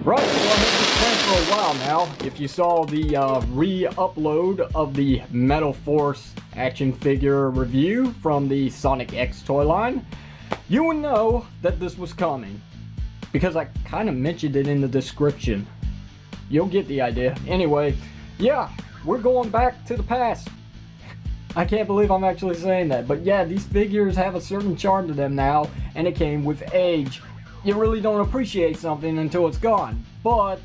Right, well, I had this plan for a while now. If you saw the re-upload of the Metal Force action figure review from the SONICX toy line, you would know that this was coming, because I kind of mentioned it in the description. You'll get the idea. Anyway, yeah, we're going back to the past. I can't believe I'm actually saying that, but yeah, these figures have a certain charm to them now, and it came with age. You really don't appreciate something until it's gone. But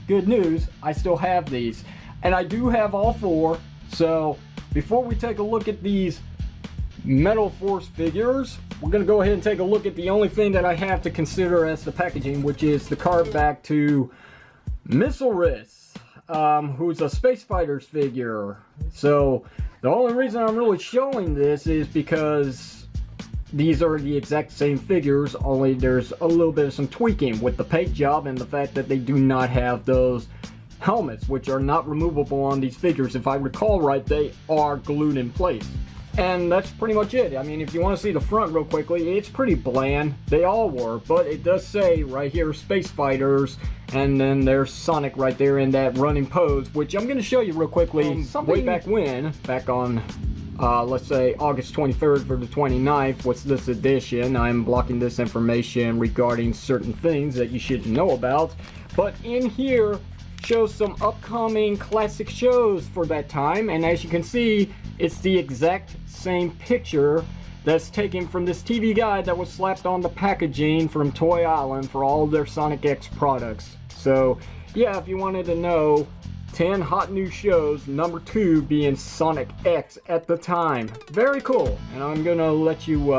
good news, I still have these, and I do have all four. So before we take a look at these Metal Force figures, we're gonna go ahead and take a look at the only thing that I have to consider as the packaging, which is the card back to Missileris, who's a Space Fighters figure. So the only reason I'm really showing this is because these are the exact same figures, only there's a little bit of some tweaking with the paint job and the fact that they do not have those helmets, which are not removable on these figures. If I recall right, they are glued in place. And that's pretty much it. I mean, if you want to see the front real quickly, it's pretty bland. They all were, but it does say right here, Space Fighters, and then there's Sonic right there in that running pose, which I'm going to show you real quickly. Way back when, back on let's say August 23rd for the 29th, what's this edition? I'm blocking this information regarding certain things that you should know about. But in here shows some upcoming classic shows for that time, and as you can see, it's the exact same picture that's taken from this TV guide that was slapped on the packaging from ToyIsland for all of their SONICX products. So yeah, if you wanted to know 10 hot new shows, number 2 being SONICX at the time. Very cool. And I'm gonna let you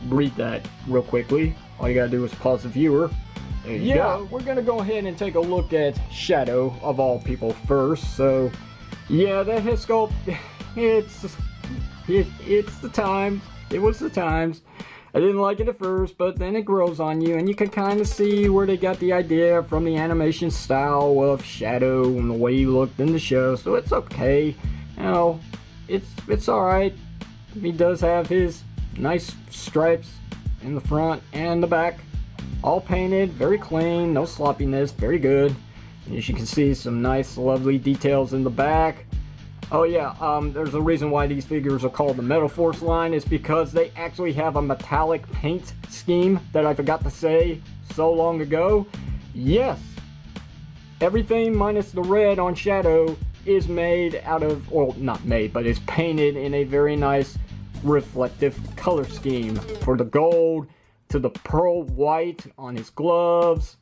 read that real quickly. All you gotta do is pause the viewer. There you go. We're gonna go ahead and take a look at Shadow of all people first. So yeah, that head sculpt, it's the time. It was the times. I didn't like it at first, but then it grows on you, and you can kind of see where they got the idea from the animation style of Shadow and the way he looked in the show. So it's okay, you know, it's all right. He does have his nice stripes in the front and the back, all painted, very clean, no sloppiness, very good. As you can see, some nice, lovely details in the back. Oh yeah, there's a reason why these figures are called the Metal Force line, is because they actually have a metallic paint scheme that I forgot to say so long ago. Yes, everything minus the red on Shadow is made out of, well, not made, but is painted in a very nice reflective color scheme. For the gold, to the pearl white on his gloves.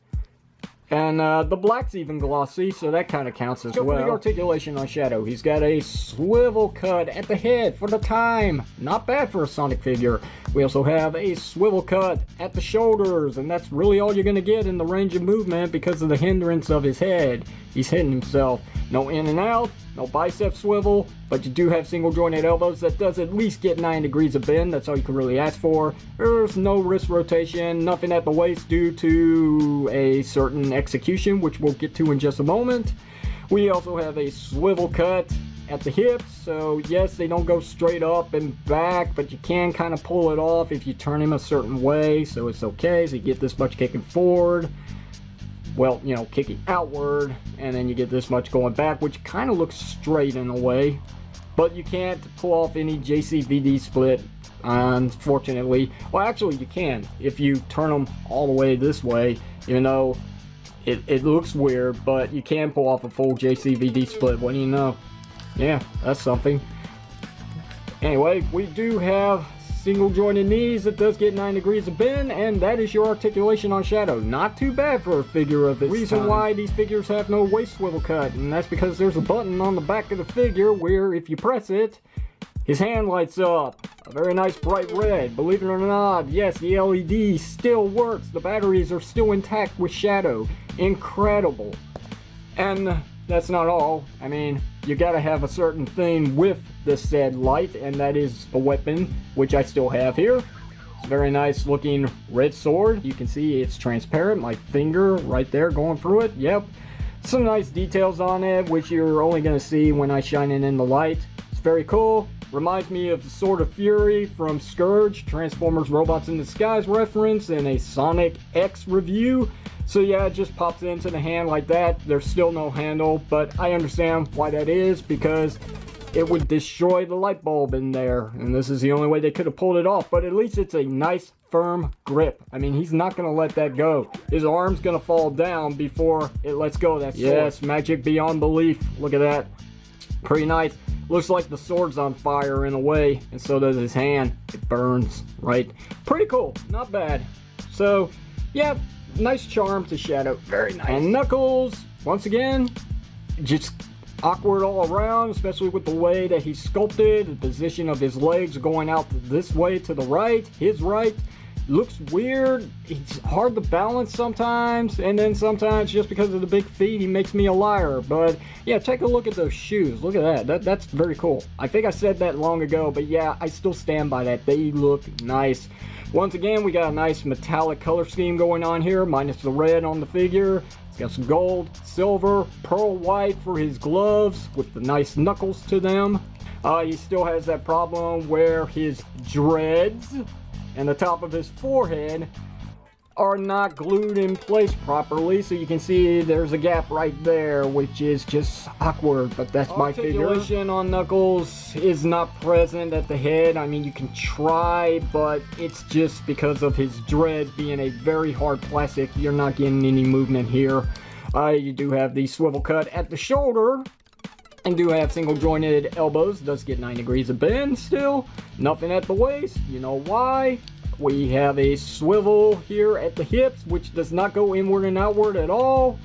And the black's even glossy, so that kind of counts as well. The articulation on Shadow. He's got a swivel cut at the head for the time. Not bad for a Sonic figure. We also have a swivel cut at the shoulders, and that's really all you're going to get in the range of movement because of the hindrance of his head. He's hitting himself. No in and out, no bicep swivel, but you do have single jointed elbows. That does at least get 9 degrees of bend. That's all you can really ask for. There's no wrist rotation, nothing at the waist due to a certain execution, which we'll get to in just a moment. We also have a swivel cut at the hips, so yes, they don't go straight up and back, but you can kind of pull it off if you turn him a certain way, so it's okay. So you get this much kicking forward, well, you know, kicking outward, and then you get this much going back, which kind of looks straight in a way, but you can't pull off any JCVD split, unfortunately. Well, actually you can if you turn them all the way this way, even though it looks weird, but you can pull off a full JCVD split. What do you know? Yeah, that's something. Anyway, we do have single jointed knees. It does get 9 degrees of bend, and that is your articulation on Shadow. Not too bad for a figure of this reason time. Why these figures have no waist swivel cut, and that's because there's a button on the back of the figure where if you press it, his hand lights up. A very nice bright red. Believe it or not, yes, the LED still works. The batteries are still intact with Shadow. Incredible. And that's not all. I mean, you gotta have a certain thing with the said light, and that is a weapon, which I still have here. It's a very nice looking red sword. You can see it's transparent. My finger right there going through it. Yep. Some nice details on it, which you're only gonna see when I shine it in the light. It's very cool. Reminds me of Sword of Fury from Scourge, Transformers Robots in Disguise reference in a SONICX review. So yeah, it just pops into the hand like that. There's still no handle, but I understand why that is, because it would destroy the light bulb in there, and this is the only way they could have pulled it off. But at least it's a nice firm grip. I mean, he's not gonna let that go. His arm's gonna fall down before it lets go of that sword. Yes, magic beyond belief. Look at that. Pretty nice. Looks like the sword's on fire in a way, and so does his hand. It burns, right? Pretty cool. Not bad. So yeah, nice charm to Shadow. Very nice. And Knuckles, once again, just awkward all around, especially with the way that he's sculpted. The position of his legs going out this way to the right, his right. Looks weird. He's hard to balance sometimes, and then sometimes just because of the big feet he makes me a liar. But yeah, take a look at those shoes. Look at that. That's very cool. I think I said that long ago, but yeah, I still stand by that. They look nice. Once again, we got a nice metallic color scheme going on here, minus the red on the figure. It's got some gold, silver, pearl white for his gloves with the nice knuckles to them. He still has that problem where his dreads and the top of his forehead are not glued in place properly, so you can see there's a gap right there, which is just awkward. But that's my figure. Articulation on Knuckles is not present at the head. I mean, you can try, but it's just because of his dreads being a very hard plastic. You're not getting any movement here. You do have the swivel cut at the shoulder, and do have single jointed elbows. Does get 9 degrees of bend still. Nothing at the waist. You know why? We have a swivel here at the hips, which does not go inward and outward at all.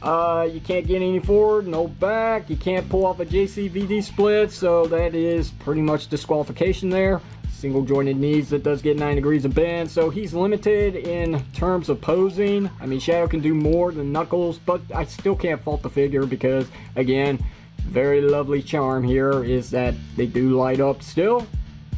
You can't get any forward, no back. You can't pull off a JCVD split, so that is pretty much disqualification there. Single jointed knees, that does get 9 degrees of bend, so he's limited in terms of posing. I mean, Shadow can do more than Knuckles, but I still can't fault the figure because, again, very lovely charm here is that they do light up still.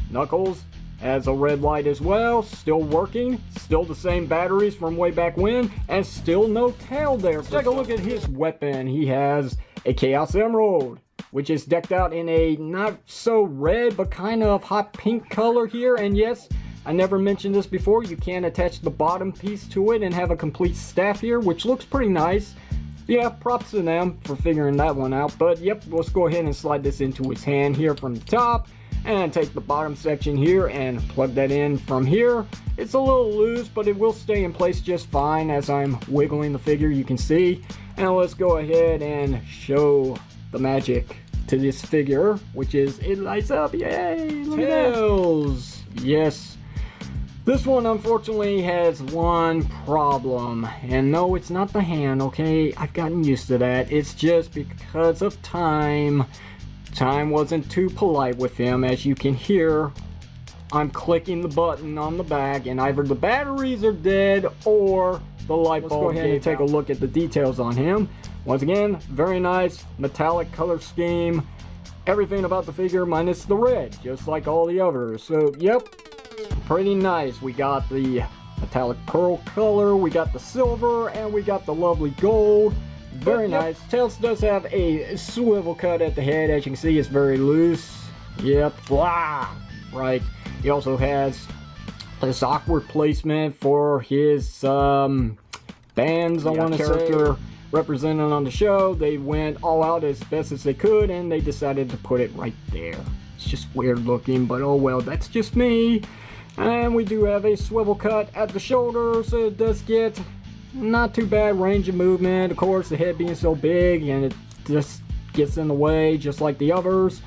Knuckles has a red light as well, still working, still the same batteries from way back when, and still no tail there. Let's take a look at his weapon. He has a Chaos Emerald, which is decked out in a not so red but kind of hot pink color here. And yes, I never mentioned this before, you can attach the bottom piece to it and have a complete staff here, which looks pretty nice. Yeah, props to them for figuring that one out. But yep, let's go ahead and slide this into his hand here from the top, and take the bottom section here and plug that in from here. It's a little loose, but it will stay in place just fine as I'm wiggling the figure, you can see. And let's go ahead and show the magic to this figure, which is it lights up. Yay! Look at Tails. Yes. This one unfortunately has one problem, and no, it's not the hand, okay? I've gotten used to that. It's just because of time. Time wasn't too polite with him. As you can hear, I'm clicking the button on the back, and either the batteries are dead or the light bulb. Let's go ahead and take a look at the details on him. Once again, very nice metallic color scheme. Everything about the figure minus the red, just like all the others. So, yep. Pretty nice. We got the metallic pearl color, we got the silver, and we got the lovely gold. Very nice. Tails does have a swivel cut at the head. As you can see, it's very loose. Yep. Blah. Right. He also has this awkward placement for his bands, I want to say, represented on the show. They went all out as best as they could, and they decided to put it right there. It's just weird looking, but oh well, that's just me. And we do have a swivel cut at the shoulder, so it does get not too bad range of movement. Of course, the head being so big, and it just gets in the way, just like the others.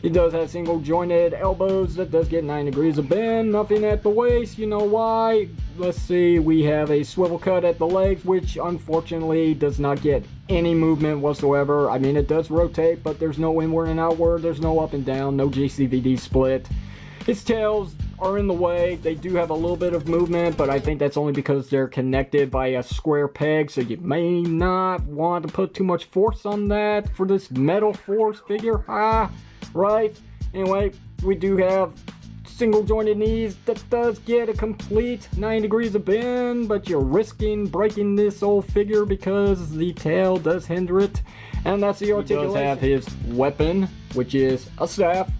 It does have single jointed elbows. That does get 9 degrees of bend. Nothing at the waist. You know why? Let's see. We have a swivel cut at the legs, which unfortunately does not get any movement whatsoever. I mean, it does rotate, but there's no inward and outward. There's no up and down. No JCVD split. His tails are in the way. They do have a little bit of movement, but I think that's only because they're connected by a square peg, so you may not want to put too much force on that for this Metal Force figure. Right? Anyway, we do have single jointed knees. That does get a complete 9 degrees of bend, but you're risking breaking this old figure because the tail does hinder it. And that's the articulation. He does have his weapon, which is a staff.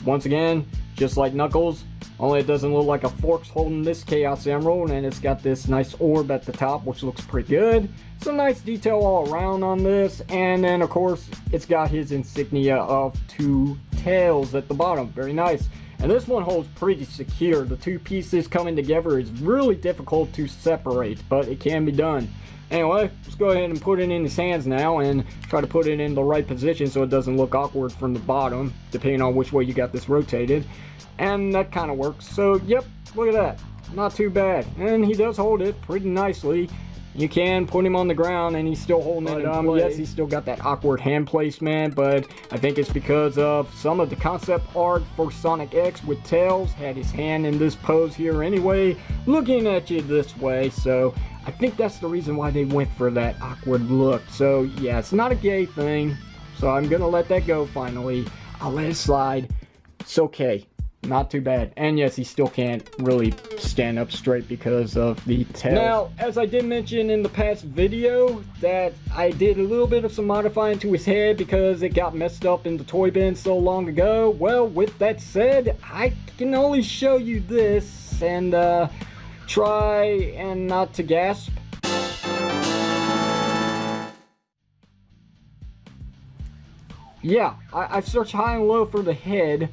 once again, just like Knuckles, only it doesn't look like a fork's holding this Chaos Emerald, and it's got this nice orb at the top, which looks pretty good. Some nice detail all around on this, and then of course, it's got his insignia of 2 tails at the bottom. Very nice. And this one holds pretty secure. The 2 pieces coming together is really difficult to separate, but it can be done. Anyway, let's go ahead and put it in his hands now and try to put it in the right position so it doesn't look awkward from the bottom, depending on which way you got this rotated. And that kind of works. So, yep, look at that. Not too bad. And he does hold it pretty nicely. You can put him on the ground and he's still holding it in place. Yes, he's still got that awkward hand placement, but I think it's because of some of the concept art for SONICX with Tails had his hand in this pose here anyway, looking at you this way. So I think that's the reason why they went for that awkward look. So yeah, it's not a gay thing. So I'm gonna let that go finally. I'll let it slide. It's okay. Not too bad. And yes, he still can't really stand up straight because of the tails. Now, as I did mention in the past video, that I did a little bit of some modifying to his head because it got messed up in the toy bin so long ago. Well, with that said, I can only show you this and try and not to gasp. Yeah, I searched high and low for the head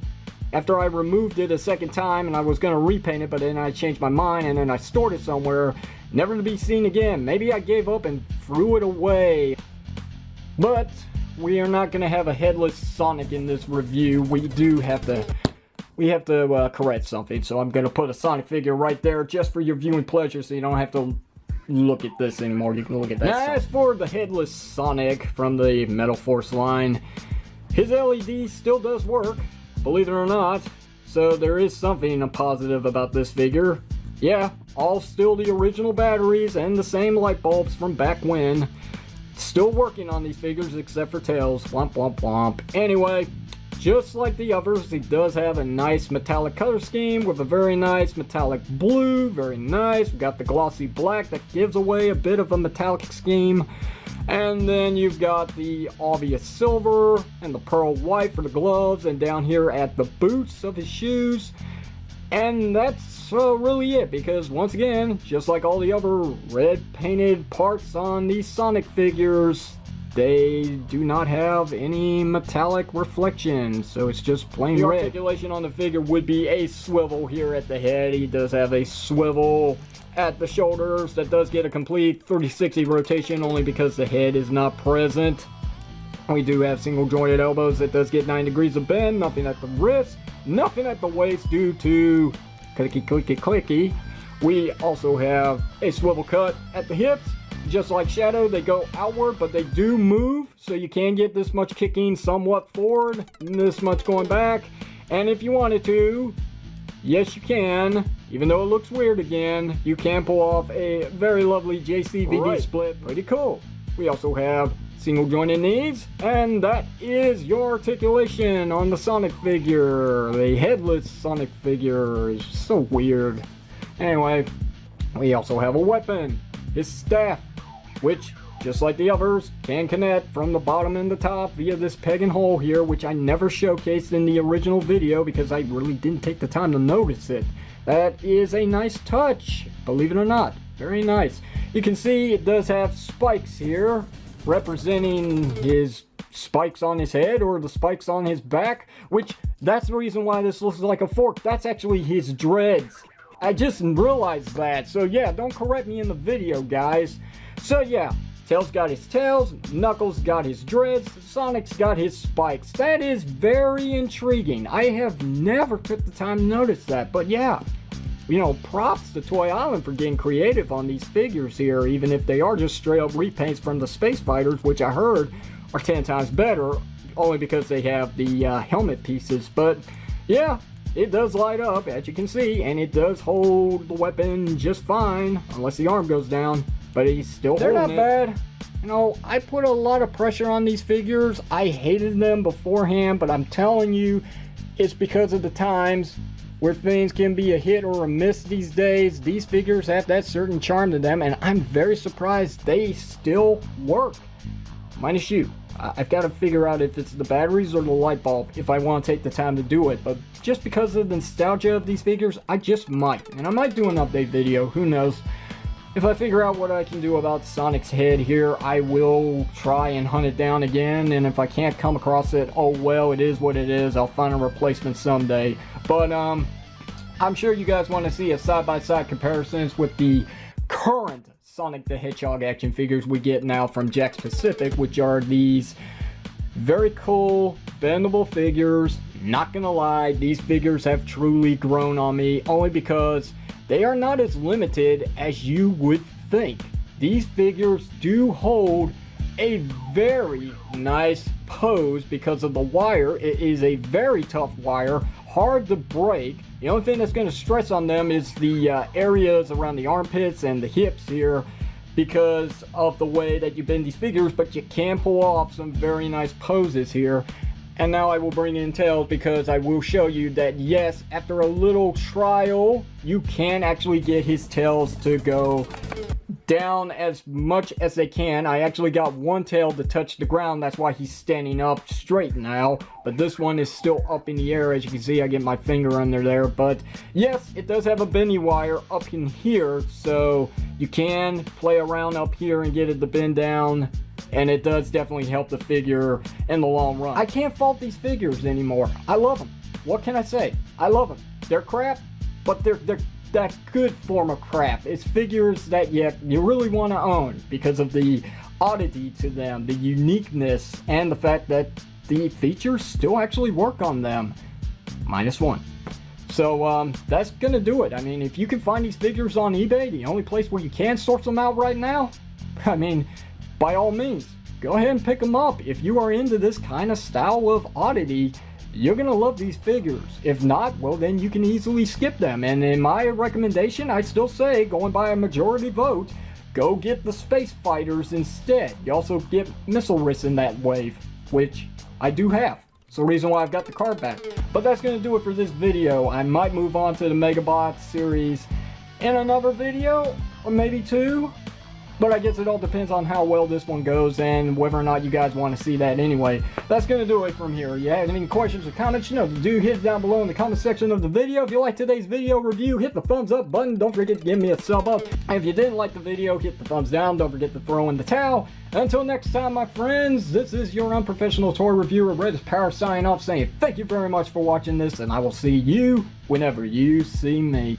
after I removed it a second time, and I was going to repaint it, but then I changed my mind and then I stored it somewhere, never to be seen again. Maybe I gave up and threw it away. But we are not going to have a headless Sonic in this review. We have to correct something, so I'm going to put a Sonic figure right there just for your viewing pleasure, so you don't have to look at this anymore. You can look at that. Now, as for the headless Sonic from the Metal Force line, his LED still does work, believe it or not, so there is something positive about this figure. Yeah, all still the original batteries and the same light bulbs from back when. Still working on these figures except for Tails. Womp womp womp. Anyway, just like the others, he does have a nice metallic color scheme with a very nice metallic blue. Very nice. We got the glossy black that gives away a bit of a metallic scheme. And then you've got the obvious silver and the pearl white for the gloves, and down here at the boots of his shoes. And that's really it, because once again, just like all the other red painted parts on these Sonic figures, they do not have any metallic reflection, so it's just plain red. The articulation on the figure would be a swivel here at the head. He does have a swivel at the shoulders that does get a complete 360 rotation, only because the head is not present. We do have single jointed elbows that does get 9 degrees of bend, nothing at the wrist, nothing at the waist due to clicky clicky clicky. We also have a swivel cut at the hips. Just like Shadow, they go outward, but they do move, so you can get this much kicking somewhat forward, and this much going back. And if you wanted to, yes you can, even though it looks weird again, you can pull off a very lovely JCVD split. Pretty cool. We also have single jointed knees, and that is your articulation on the Sonic figure. The headless Sonic figure is so weird. Anyway, we also have a weapon, his staff, which, just like the others, can connect from the bottom and the top via this peg and hole here, which I never showcased in the original video because I really didn't take the time to notice it. That is a nice touch, believe it or not. Very nice. You can see it does have spikes here, representing his spikes on his head or the spikes on his back, which that's the reason why this looks like a fork. That's actually his dreads. I just realized that. So yeah, don't correct me in the video, guys. So yeah, Tails got his tails, Knuckles got his dreads, Sonic's got his spikes. That is very intriguing. I have never took the time to notice that, but yeah, you know, props to Toy Island for getting creative on these figures here, even if they are just straight up repaints from the Space Fighters, which I heard are 10 times better, only because they have the helmet pieces. But yeah, it does light up, as you can see, and it does hold the weapon just fine, unless the arm goes down. But he's still holding it. They're not bad. You know, I put a lot of pressure on these figures. I hated them beforehand, but I'm telling you, it's because of the times where things can be a hit or a miss these days. These figures have that certain charm to them, and I'm very surprised they still work. minus you. I've got to figure out if it's the batteries or the light bulb if I want to take the time to do it. But just because of the nostalgia of these figures, I just might. And I might do an update video, who knows. If I figure out what I can do about Sonic's head here, I will try and hunt it down again. And if I can't come across it, oh well, it is what it is. I'll find a replacement someday. But I'm sure you guys want to see a side-by-side comparisons with the current Sonic the Hedgehog action figures we get now from Jakks Pacific, which are these very cool bendable figures. Not gonna lie, these figures have truly grown on me, only because they are not as limited as you would think. These figures do hold a very nice pose because of the wire. It is a very tough wire, hard to break. The only thing that's going to stress on them is the areas around the armpits and the hips here because of the way that you bend these figures, but you can pull off some very nice poses here. And now I will bring in tails because I will show you that yes, after a little trial, you can actually get his tails to go down as much as they can. I actually got one tail to touch the ground, that's why he's standing up straight now, but this one is still up in the air. As you can see, I get my finger under there, but yes, it does have a bendy wire up in here, so you can play around up here and get it to bend down, and it does definitely help the figure in the long run. I can't fault these figures anymore. I love them. What can I say? I love them. They're crap, but they're that good form of crap. It's figures that you really want to own because of the oddity to them, the uniqueness, and the fact that the features still actually work on them. -1. So that's gonna do it. I mean, if you can find these figures on eBay, the only place where you can source them out right now, I mean, by all means, go ahead and pick them up. If you are into this kind of style of oddity, you're gonna love these figures. If not, well, then you can easily skip them. And in my recommendation, I still say, going by a majority vote, go get the Space Fighters instead. You also get Missile Risks in that wave, which I do have. It's the reason why I've got the card back. But that's gonna do it for this video. I might move on to the Megabots series in another video, or maybe two. But I guess it all depends on how well this one goes and whether or not you guys want to see that anyway. That's going to do it from here. If you have any questions or comments, you know, do hit it down below in the comment section of the video. If you like today's video review, hit the thumbs up button. Don't forget to give me a sub up. And if you didn't like the video, hit the thumbs down. Don't forget to throw in the towel. Until next time, my friends, this is your unprofessional toy reviewer, Red Power, signing off saying thank you very much for watching this, and I will see you whenever you see me.